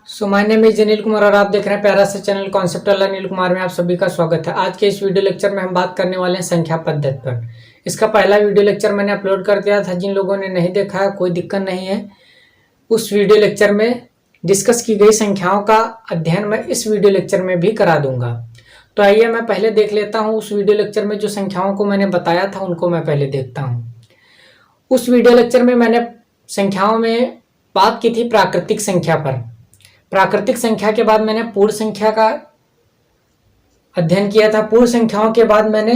My name is Anil Kumar और आप देख रहे हैं प्यारा सा चैनल कॉन्सेप्ट अनिल कुमार में आप सभी का स्वागत है। आज के इस वीडियो लेक्चर में हम बात करने वाले हैं संख्या पद्धति पर। इसका पहला वीडियो लेक्चर मैंने अपलोड कर दिया था, जिन लोगों ने नहीं देखा है कोई दिक्कत नहीं है। उस वीडियो लेक्चर में डिस्कस की गई संख्याओं का अध्ययन मैं इस वीडियो लेक्चर में भी करा दूंगा। तो आइए मैं पहले देख लेता हूँ उस वीडियो लेक्चर में जो संख्याओं को मैंने बताया था उनको मैं पहले देखता हूँ। उस वीडियो लेक्चर में मैंने संख्याओं में बात की थी प्राकृतिक संख्या पर। प्राकृतिक संख्या के बाद मैंने पूर्ण संख्या का अध्ययन किया था। पूर्ण संख्याओं के बाद मैंने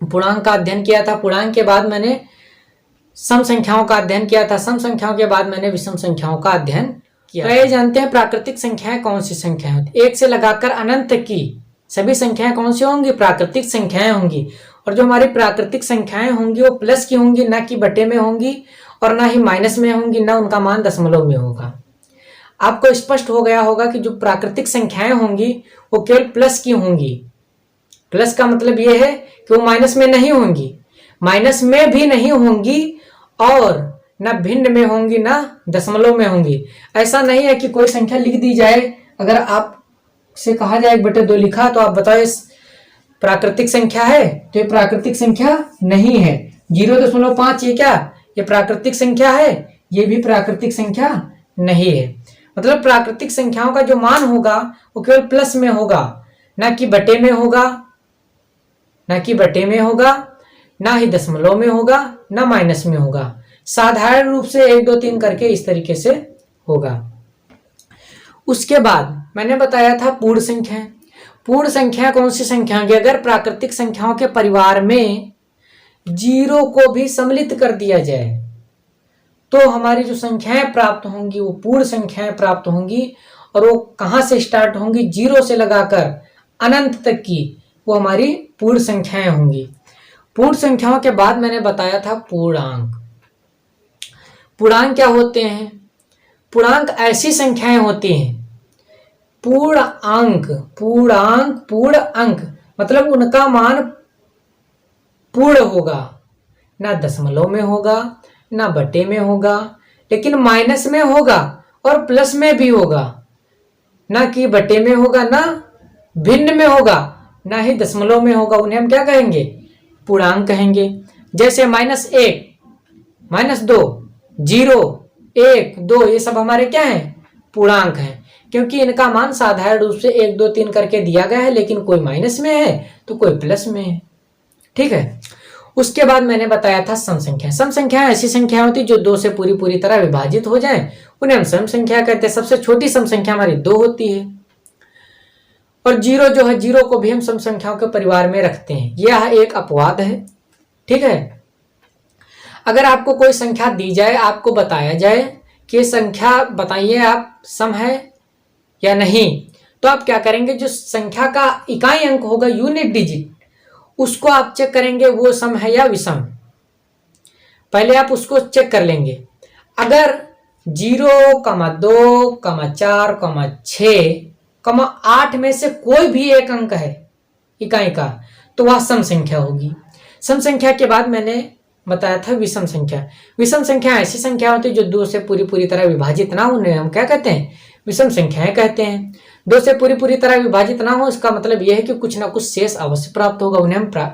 पूर्णांक का अध्ययन किया था। पूर्णांक के बाद मैंने सम संख्याओं का अध्ययन किया था। सम संख्याओं के बाद मैंने विषम संख्याओं का अध्ययन किया। तो ये जानते हैं प्राकृतिक संख्याएं कौन सी संख्याएं होती हैं। एक से लगाकर अनंत की सभी संख्याएं कौन सी होंगी? प्राकृतिक संख्याएं होंगी। और जो हमारी प्राकृतिक संख्याएं होंगी वो प्लस की होंगी, ना कि बटे में होंगी और ना ही माइनस में होंगी, ना उनका मान दशमलव में होगा। आपको स्पष्ट हो गया होगा कि जो प्राकृतिक संख्याएं होंगी वो केवल प्लस की होंगी। प्लस का मतलब यह है कि वो माइनस में नहीं होंगी, माइनस में भी नहीं होंगी और ना भिन्न में होंगी ना दशमलव में होंगी। ऐसा नहीं है कि कोई संख्या लिख दी जाए, अगर आप से कहा जाए 1/2 लिखा तो आप बताओ इस प्राकृतिक संख्या है? तो ये प्राकृतिक संख्या नहीं है। 0.5 ये क्या? ये प्राकृतिक संख्या है? ये भी प्राकृतिक संख्या नहीं है। मतलब प्राकृतिक संख्याओं का जो मान होगा वो केवल प्लस में होगा, ना कि बटे में होगा, ना कि बटे में होगा, ना ही दशमलव में होगा, ना माइनस में होगा। साधारण रूप से 1 2 3 करके इस तरीके से होगा। उसके बाद मैंने बताया था पूर्ण संख्या। पूर्ण संख्या कौन सी संख्या होंगी? अगर प्राकृतिक संख्याओं के परिवार में 0 को भी सम्मिलित कर दिया जाए तो हमारी जो संख्याएं प्राप्त होंगी वो पूर्ण संख्याएं प्राप्त होंगी। और वो कहां से स्टार्ट होंगी? 0 से लगाकर अनंत तक की वो हमारी पूर्ण संख्याएं होंगी। पूर्ण संख्याओं के बाद मैंने बताया था पूर्णांक। पूर्णांक क्या होते हैं? पूर्णांक ऐसी संख्याएं होती हैं, पूर्ण अंक मतलब उनका मान पूर्ण होगा, ना दशमलव में होगा ना बटे में होगा, लेकिन माइनस में होगा और प्लस में भी होगा। ना कि बटे में होगा, ना भिन्न में होगा, ना ही दशमलव में होगा। उन्हें हम क्या कहेंगे? पूर्णांक कहेंगे। जैसे -1, -2, 0, 1, 2 ये सब हमारे क्या हैं? पूर्णांक हैं, क्योंकि इनका मान साधारण रूप से 1 2 3 करके दिया गया है, लेकिन कोई माइनस में है तो कोई प्लस में है। ठीक है। उसके बाद मैंने बताया था सम संख्या। सम संख्या ऐसी संख्या होती जो 2 से पूरी तरह विभाजित हो जाए, उन्हें हम सम संख्या कहते हैं। सबसे छोटी सम संख्या हमारी 2 होती है। और 0 जो है, 0 को भी हम सम संख्याओं के परिवार में रखते हैं। यह एक अपवाद है। ठीक है। अगर आपको कोई संख्या दी जाए, आपको बताया जाए कि संख्या बताइए आप सम है या नहीं, तो आप क्या करेंगे? जो संख्या का इकाई अंक होगा, यूनिट डिजिट, उसको आप चेक करेंगे वो सम है या विषम। पहले आप उसको चेक कर लेंगे। अगर 0, 2, 4, 6, 8 में से कोई भी एक अंक है इकाई का, तो वह सम संख्या होगी। सम संख्या के बाद मैंने बताया था विषम संख्या। विषम संख्या ऐसी संख्या होती है जो 2 से पूरी तरह विभाजित ना हो, उन्हें हम क्या कहते हैं? विषम संख्याएं कहते हैं। 2 से पूरी तरह विभाजित ना हो, इसका मतलब यह है कि कुछ ना कुछ शेष अवश्य प्राप्त होगा। उन्हें हम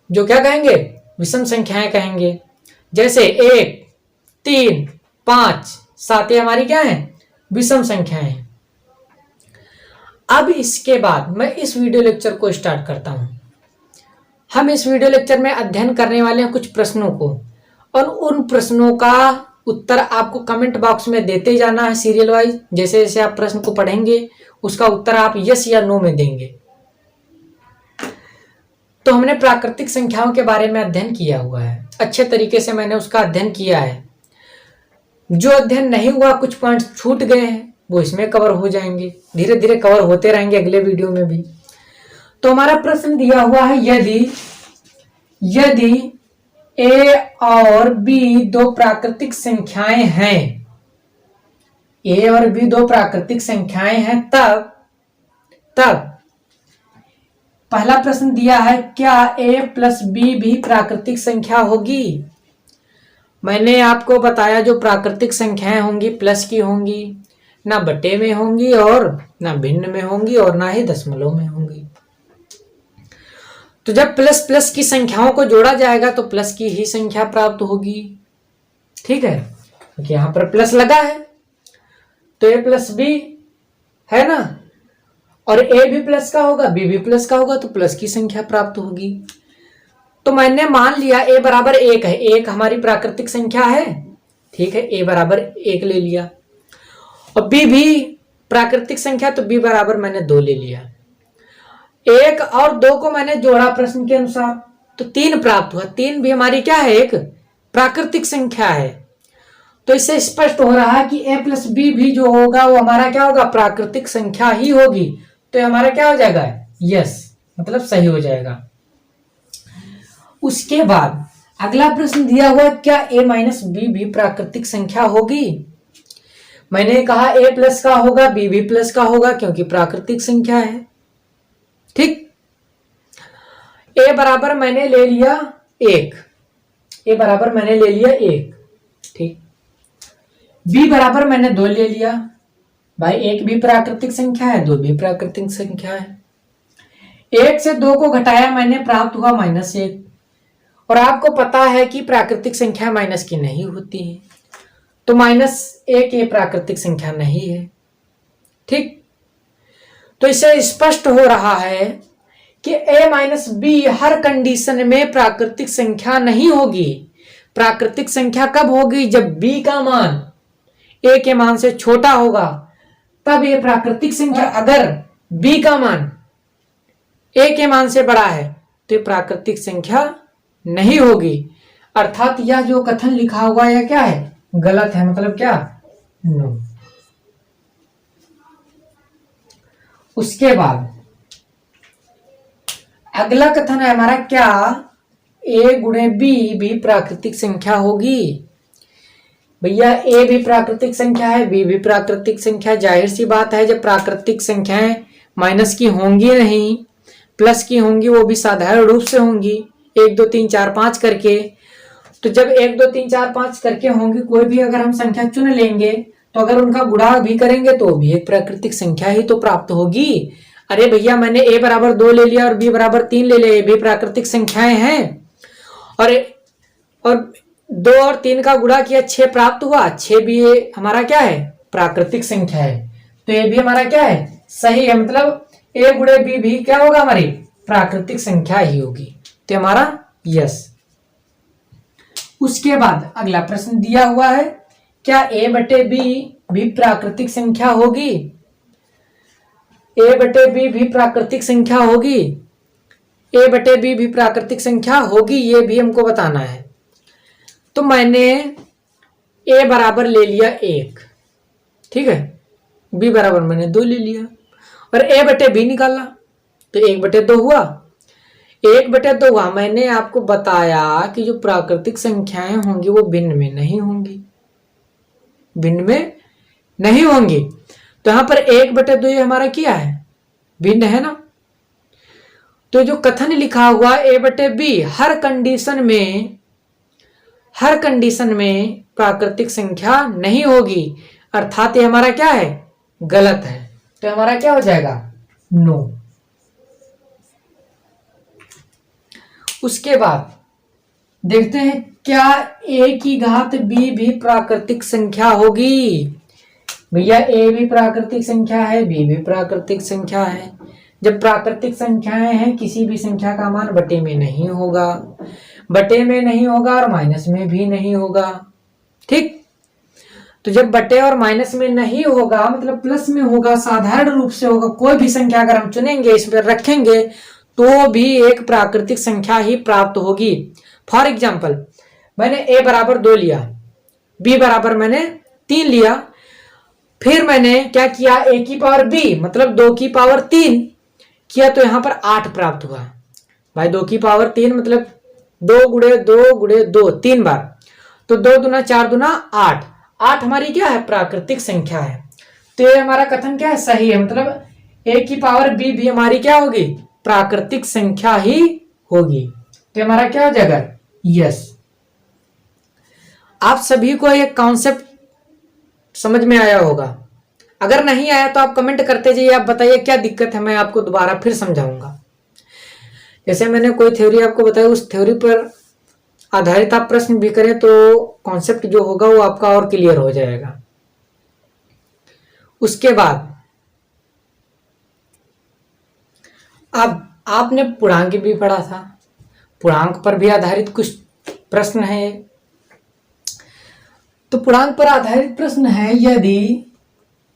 जो क्या कहेंगे? विषम संख्याएं कहेंगे। जैसे 1, 3, 5, 7 ये हमारी क्या है? विषम संख्याएं। अब इसके बाद मैं इस वीडियो लेक्चर को स्टार्ट करता हूं। हम इस वीडियो लेक्चर में अध्ययन करने वाले हैं कुछ प्रश्नों को, और उन प्रश्नों का उत्तर आपको कमेंट बॉक्स में देते जाना है सीरियल वाइज। जैसे जैसे आप प्रश्न को पढ़ेंगे उसका उत्तर आप यस या नो में देंगे। तो हमने प्राकृतिक संख्याओं के बारे में अध्ययन किया हुआ है, अच्छे तरीके से मैंने उसका अध्ययन किया है। जो अध्ययन नहीं हुआ, कुछ पॉइंट छूट गए हैं, वो इसमें कवर हो जाएंगे, धीरे धीरे कवर होते रहेंगे अगले वीडियो में भी। तो हमारा प्रश्न दिया हुआ है, यदि A और B 2 प्राकृतिक संख्याएं हैं, A और B 2 प्राकृतिक संख्याएं हैं, तब पहला प्रश्न दिया है, क्या A + B भी प्राकृतिक संख्या होगी? मैंने आपको बताया जो प्राकृतिक संख्याएं होंगी प्लस की होंगी, ना बटे में होंगी और ना भिन्न में होंगी और ना ही दशमलव में होंगी। तो जब प्लस प्लस की संख्याओं को जोड़ा जाएगा तो प्लस की ही संख्या प्राप्त होगी। ठीक है, क्योंकि यहां पर प्लस लगा है तो ए प्लस बी है ना, और ए भी प्लस का होगा बी भी प्लस का होगा तो प्लस की संख्या प्राप्त होगी। तो मैंने मान लिया ए बराबर 1 है, 1 हमारी प्राकृतिक संख्या है। ठीक है, ए बराबर 1 ले लिया, और बी भी प्राकृतिक संख्या तो बी बराबर मैंने 2 ले लिया। 1 और 2 को मैंने जोड़ा प्रश्न के अनुसार तो 3 प्राप्त हुआ। 3 भी हमारी क्या है, एक प्राकृतिक संख्या है। तो इससे स्पष्ट हो रहा है कि a प्लस बी भी जो होगा वो हमारा क्या होगा, प्राकृतिक संख्या ही होगी। तो हमारा क्या हो जाएगा, यस, मतलब सही हो जाएगा। उसके बाद अगला प्रश्न दिया हुआ, क्या a माइनस बी भी प्राकृतिक संख्या होगी। मैंने कहा a प्लस का होगा b भी प्लस का होगा क्योंकि प्राकृतिक संख्या है। ठीक, a बराबर मैंने ले लिया 1, a बराबर मैंने ले लिया 1। ठीक, b बराबर मैंने 2 ले लिया। भाई 1 भी प्राकृतिक संख्या है, 2 भी प्राकृतिक संख्या है। 1 से 2 को घटाया मैंने, प्राप्त हुआ -1। और आपको पता है कि प्राकृतिक संख्या माइनस की नहीं होती है, तो -1 ये प्राकृतिक संख्या नहीं है। ठीक, तो इससे स्पष्ट हो रहा है कि a माइनस बी हर कंडीशन में प्राकृतिक संख्या नहीं होगी। प्राकृतिक संख्या कब होगी, जब b का मान a के मान से छोटा होगा, तब ये प्राकृतिक संख्या। अगर b का मान a के मान से बड़ा है तो ये प्राकृतिक संख्या नहीं होगी। अर्थात यह जो कथन लिखा हुआ है क्या है, गलत है। मतलब क्या, नो। उसके बाद अगला कथन है हमारा, क्या a गुणे b भी प्राकृतिक संख्या होगी। भैया a भी प्राकृतिक संख्या है, b भी प्राकृतिक संख्या। जाहिर सी बात है, जब प्राकृतिक संख्याएं माइनस की होंगी नहीं, प्लस की होंगी, वो भी साधारण रूप से होंगी 1 2 3 4 5 करके। तो जब 1 2 3 4 5 करके होंगी, कोई भी अगर हम संख्या चुन लेंगे तो अगर उनका गुणा भी करेंगे तो भी एक प्राकृतिक संख्या ही तो प्राप्त होगी। अरे भैया मैंने a बराबर 2 ले लिया और b बराबर 3 ले लिया, ये भी प्राकृतिक संख्याएं हैं। और 2 और 3 का गुणा किया, 6 प्राप्त हुआ। 6 भी ये हमारा क्या है, प्राकृतिक संख्या है। तो ये भी हमारा क्या है, सही है। मतलब a गुणे b भी क्या होगा, हमारी प्राकृतिक संख्या ही होगी। तो हमारा यस। उसके बाद अगला प्रश्न दिया हुआ है, क्या a बटे b भी प्राकृतिक संख्या होगी। a बटे b भी प्राकृतिक संख्या होगी। a बटे b भी प्राकृतिक संख्या होगी, ये भी हमको बताना है। तो मैंने a बराबर ले लिया 1, ठीक है, b बराबर मैंने 2 ले लिया, और a बटे b निकाला तो 1 बटे 2 हुआ। 1 बटे 2 हुआ। मैंने आपको बताया कि जो प्राकृतिक संख्याएं होंगी वो भिन्न में नहीं होंगी, भिन्न में नहीं होंगी। तो यहां पर 1 बटे 2 ये हमारा क्या है, भिन्न है ना। तो जो कथन लिखा हुआ a बटे b हर कंडीशन में प्राकृतिक संख्या नहीं होगी, अर्थात ये हमारा क्या है, गलत है। तो हमारा क्या हो जाएगा, नो। उसके बाद देखते हैं, क्या a की घात b भी प्राकृतिक संख्या होगी। भैया a भी प्राकृतिक संख्या है, b भी प्राकृतिक संख्या है। जब प्राकृतिक संख्याएं हैं, किसी भी संख्या का मान बटे में नहीं होगा, बटे में नहीं होगा और माइनस में भी नहीं होगा। ठीक, तो जब बटे और माइनस में नहीं होगा मतलब प्लस में होगा, साधारण रूप से होगा। कोई भी संख्या अगर हम चुनेंगे, इस पर रखेंगे तो भी एक प्राकृतिक संख्या ही प्राप्त होगी। फॉर एग्जाम्पल, मैंने a बराबर 2 लिया, b बराबर मैंने 3 लिया, फिर मैंने क्या किया, a की पावर b मतलब 2 की पावर 3 किया, तो यहां पर 8 प्राप्त हुआ। भाई 2 की पावर 3 मतलब 2 गुणे 2 गुणे 2 3 बार, तो 2 दूना 4 दूना 8। 8 हमारी क्या है, प्राकृतिक संख्या है। तो ये हमारा कथन क्या है, सही है। मतलब a की पावर b भी हमारी क्या होगी, प्राकृतिक संख्या ही होगी। तो हमारा क्या हो जाएगा, यस। आप सभी को एक कॉन्सेप्ट समझ में आया होगा। अगर नहीं आया तो आप कमेंट करते जाइए, आप बताइए क्या दिक्कत है, मैं आपको दोबारा फिर समझाऊंगा। जैसे मैंने कोई थ्योरी आपको बताया, उस थ्योरी पर आधारित आप प्रश्न भी करें तो कॉन्सेप्ट जो होगा वो आपका और क्लियर हो जाएगा। उसके बाद अब आपने पूर्णांक भी पढ़ा था, पूर्णांक पर भी आधारित कुछ प्रश्न है। तो पूर्णांक पर आधारित प्रश्न है,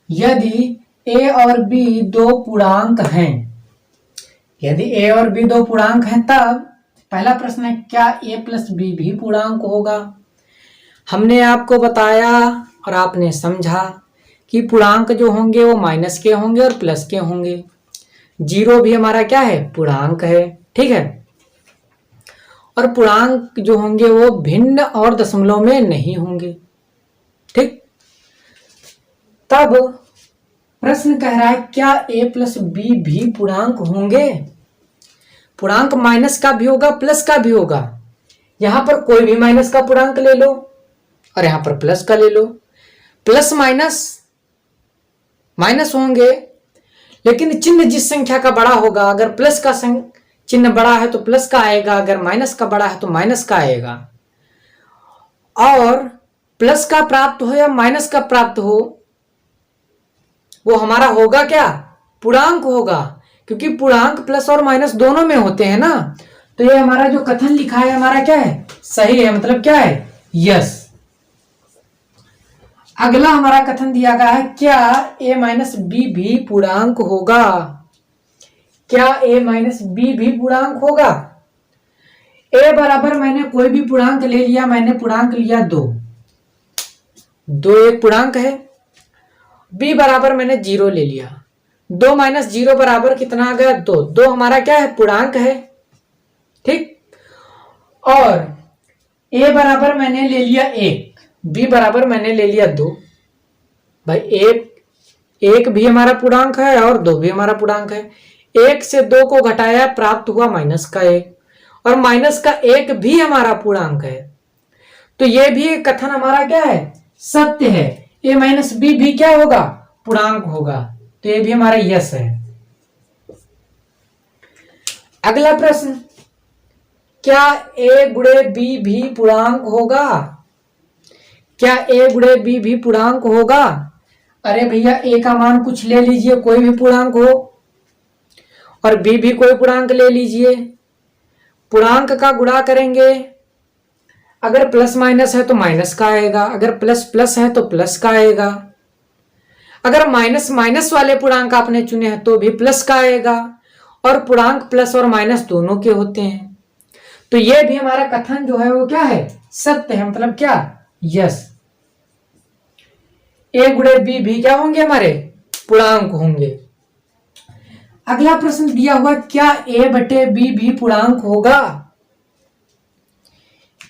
यदि a और b दो पूर्णांक हैं, यदि a और b दो पूर्णांक हैं, तब पहला प्रश्न है क्या a प्लस b भी पूर्णांक होगा। हमने आपको बताया और आपने समझा कि पूर्णांक जो होंगे वो माइनस के होंगे और प्लस के होंगे। जीरो भी हमारा क्या है, पूर्णांक है, ठीक है। और पूर्णांक जो होंगे वो भिन्न और दशमलव में नहीं होंगे, ठीक। तब प्रश्न कह रहा है क्या a प्लस b भी पूर्णांक होंगे। पूर्णांक माइनस का भी होगा, प्लस का भी होगा। यहां पर कोई भी माइनस का पूर्णांक ले लो और यहां पर प्लस का ले लो। प्लस माइनस माइनस होंगे, लेकिन चिन्ह जिस संख्या का बड़ा होगा, अगर प्लस का चिन्ह बड़ा है तो प्लस का आएगा, अगर माइनस का बड़ा है तो माइनस का आएगा। और प्लस का प्राप्त हो या माइनस का प्राप्त हो, वो हमारा होगा क्या, पूर्णांक होगा, क्योंकि पूर्णांक प्लस और माइनस दोनों में होते हैं ना। तो ये हमारा जो कथन लिखा है हमारा क्या है, सही है, मतलब क्या है, यस। अगला हमारा कथन दिया गया है क्या a माइनस बी भी पूर्णांक होगा। क्या a माइनस बी भी पूर्णांक होगा। a बराबर मैंने कोई भी पूर्णांक ले लिया, मैंने पूर्णांक लिया 2, एक पूर्णांक है। b बराबर मैंने 0 ले लिया, 2 माइनस 0 बराबर कितना आ गया, 2 हमारा क्या है, पूर्णांक है, ठीक। और a बराबर मैंने ले लिया 1, b बराबर मैंने ले लिया 2। भाई एक भी हमारा पूर्णांक है और 2 भी हमारा पूर्णांक है। 1 से 2 को घटाया, प्राप्त हुआ माइनस का 1, और माइनस का 1 भी हमारा पूर्णांक है। तो ये भी कथन हमारा क्या है, सत्य है। a माइनस बी भी क्या होगा, पूर्णांक होगा। तो ये भी हमारा यस है। अगला प्रश्न, क्या a गुणे b भी पूर्णांक होगा। क्या a गुणे b भी पूर्णांक होगा। अरे भैया a का मान कुछ ले लीजिए, कोई भी पूर्णांक हो, और b भी कोई पूर्णांक ले लीजिए। पूर्णांक का गुणा करेंगे, अगर प्लस माइनस है तो माइनस का आएगा, अगर प्लस प्लस है तो प्लस का आएगा। अगर माइनस माइनस वाले पूर्णांक आपने चुने हैं तो भी प्लस का आएगा, और पूर्णांक प्लस और माइनस दोनों के होते हैं। तो ये भी हमारा कथन जो है वो क्या है, सत्य है, मतलब क्या, यस। a गुणे b भी क्या होंगे, हमारे पूर्णांक होंगे। अगला प्रश्न दिया हुआ, क्या a बटे b भी पूर्णांक होगा।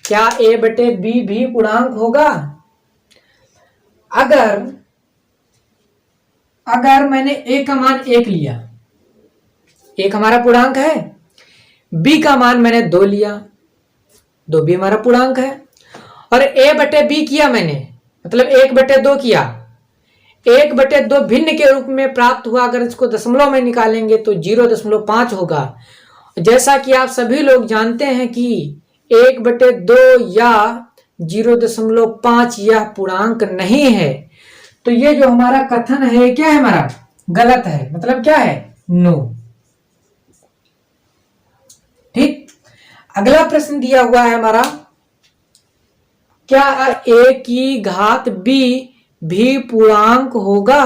क्या a बटे b भी पूर्णांक होगा। अगर मैंने a का मान 1 लिया, 1 हमारा पूर्णांक है, b का मान मैंने 2 लिया, 2 भी हमारा पूर्णांक है, और a बटे b किया मैंने, मतलब 1 बटे 2 किया। 1 बटे 2 भिन्न के रूप में प्राप्त हुआ, अगर इसको दशमलव में निकालेंगे तो 0.5 होगा। जैसा कि आप सभी लोग जानते हैं कि 1 बटे 2 या 0.5 यह पूर्णांक नहीं है। तो ये जो हमारा कथन है क्या है, हमारा गलत है, मतलब क्या है, नो, ठीक। अगला प्रश्न दिया हुआ है हमारा, क्या a की घात b भी पूर्णांक होगा।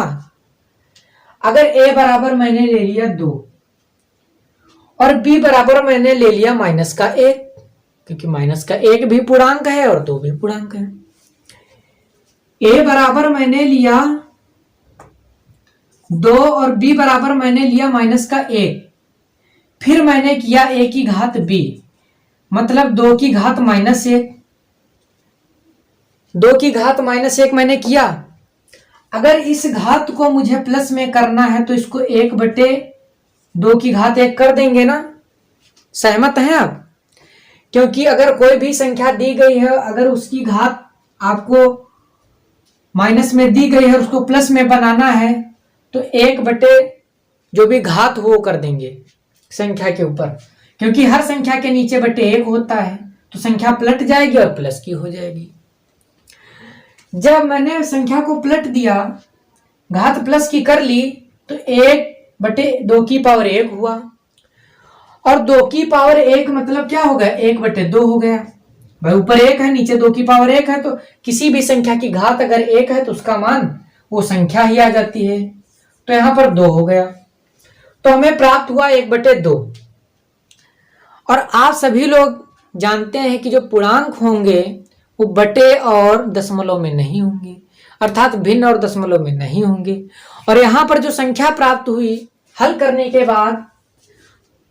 अगर a बराबर मैंने ले लिया 2 और b बराबर मैंने ले लिया माइनस का 1, क्योंकि माइनस का 1 भी पूर्णांक है और 2 भी पूर्णांक है। a बराबर मैंने लिया 2 और b बराबर मैंने लिया माइनस का 1, फिर मैंने किया a की घात b, मतलब 2 की घात -1, 2 की घात -1 मैंने किया। अगर इस घात को मुझे प्लस में करना है तो इसको 1 बटे 2 की घात 1 कर देंगे ना, सहमत हैं आप। क्योंकि अगर कोई भी संख्या दी गई है, अगर उसकी घात आपको माइनस में दी गई है और उसको प्लस में बनाना है, तो 1 बटे जो भी घात वो कर देंगे संख्या के ऊपर, क्योंकि हर संख्या के नीचे बटे 1 होता है, तो संख्या पलट जाएगी और प्लस की हो जाएगी। जब मैंने संख्या को पलट दिया, घात प्लस की कर ली, तो 1/2 की पावर 1 हुआ, और 2 की पावर 1 मतलब क्या हो गया, 1/2 हो गया। भाई ऊपर 1 है, नीचे 2 की पावर 1 है, तो किसी भी संख्या की घात अगर 1 है तो उसका मान वो संख्या ही आ जाती है। तो यहां पर 2 हो गया, तो हमें प्राप्त हुआ 1/2। और आप सभी लोग जानते हैं कि जो पूर्णांक होंगे वो बटे और दशमलव में नहीं होंगे, अर्थात भिन्न और दशमलव में नहीं होंगे। और यहां पर जो संख्या प्राप्त हुई हल करने के बाद,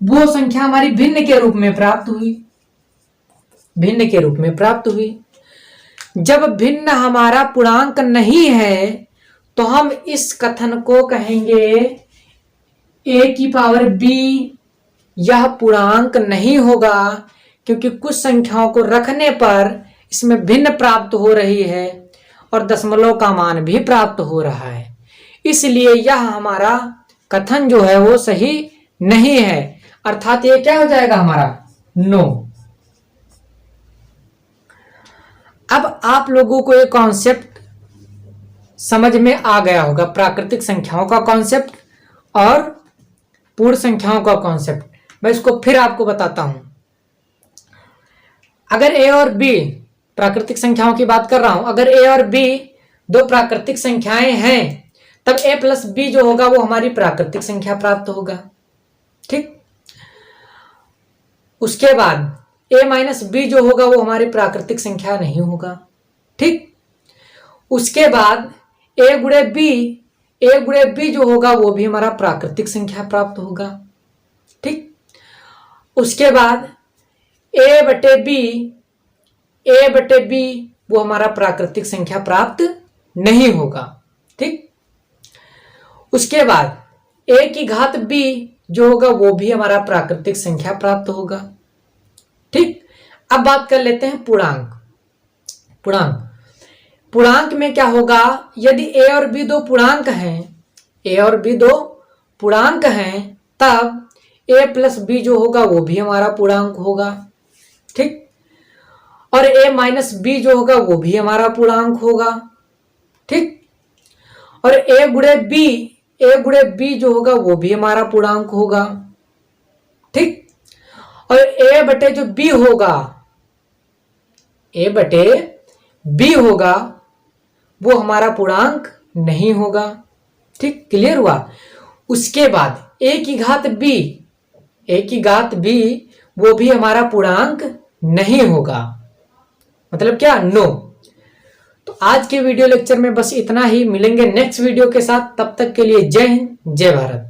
वो संख्या हमारी भिन्न के रूप में प्राप्त हुई, भिन्न के रूप में प्राप्त हुई। जब भिन्न हमारा पूर्णांक नहीं है तो हम इस कथन को कहेंगे a की पावर b यह पूर्णांक नहीं होगा, क्योंकि कुछ संख्याओं को रखने पर इसमें भिन्न प्राप्त हो रही है और दशमलव का मान भी प्राप्त हो रहा है, इसलिए यह हमारा कथन जो है वो सही नहीं है। अर्थात ये क्या हो जाएगा हमारा नो। अब आप लोगों को ये कॉन्सेप्ट समझ में आ गया होगा, प्राकृतिक संख्याओं का कॉन्सेप्ट और पूर्ण संख्याओं का कॉन्सेप्ट। मैं इसको फिर आपको बताता हूं। अगर a और b, प्राकृतिक संख्याओं की बात कर रहा हूं, अगर a और b दो प्राकृतिक संख्याएं हैं, तब a प्लस b जो होगा वो हमारी प्राकृतिक संख्या प्राप्त होगा। ठीक, उसके बाद a माइनस b जो होगा वो हमारी प्राकृतिक संख्या नहीं होगा। ठीक, उसके बाद a गुणे b जो होगा वो भी हमारा प्राकृतिक संख्या प्राप्त होगा। ठीक, उसके बाद a बटे b वो हमारा प्राकृतिक संख्या प्राप्त नहीं होगा। ठीक, उसके बाद a की घात b जो होगा वो भी हमारा प्राकृतिक संख्या प्राप्त होगा। ठीक, अब बात कर लेते हैं पूर्णांक। पूर्णांक में क्या होगा, यदि a और b दो पूर्णांक हैं, तब a प्लस b जो होगा वो भी हमारा पूर्णांक होगा। ठीक, और a माइनस b जो होगा वो भी हमारा पूर्णांक होगा। ठीक, और a गुणे b जो होगा वो भी हमारा पूर्णांक होगा। ठीक, और a बटे b होगा वो हमारा पूर्णांक नहीं होगा। ठीक, क्लियर हुआ। उसके बाद a की घात b वो भी हमारा पूर्णांक नहीं होगा, मतलब क्या, नो। तो आज के वीडियो लेक्चर में बस इतना ही, मिलेंगे नेक्स्ट वीडियो के साथ, तब तक के लिए जय हिंद जय भारत।